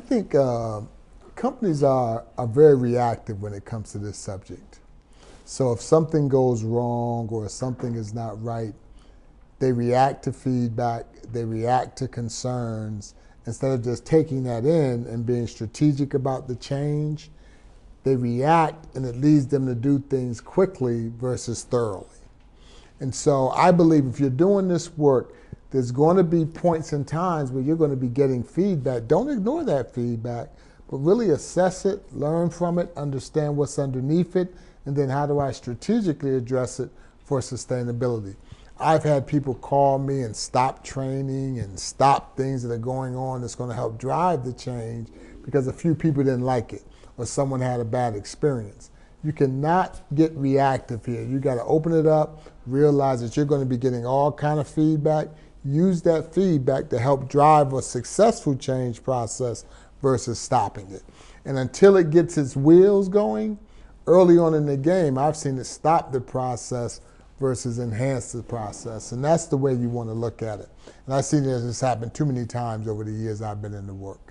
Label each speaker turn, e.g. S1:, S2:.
S1: I think companies are very reactive when it comes to this subject. So if something goes wrong or something is not right, they react to feedback, they react to concerns. Instead of just taking that in and being strategic about the change, they react and it leads them to do things quickly versus thoroughly. And so I believe if you're doing this work, there's going to be points and times where you're going to be getting feedback. Don't ignore that feedback, but really assess it, learn from it, understand what's underneath it, and then how do I strategically address it for sustainability. I've had people call me and stop training and stop things that are going on that's going to help drive the change because a few people didn't like it or someone had a bad experience. You cannot get reactive here. You got to open it up, realize that you're going to be getting all kind of feedback. Use that feedback to help drive a successful change process versus stopping it. And until it gets its wheels going, early on in the game, I've seen it stop the process versus enhance the process. And that's the way you want to look at it. And I've seen this happen too many times over the years I've been in the work.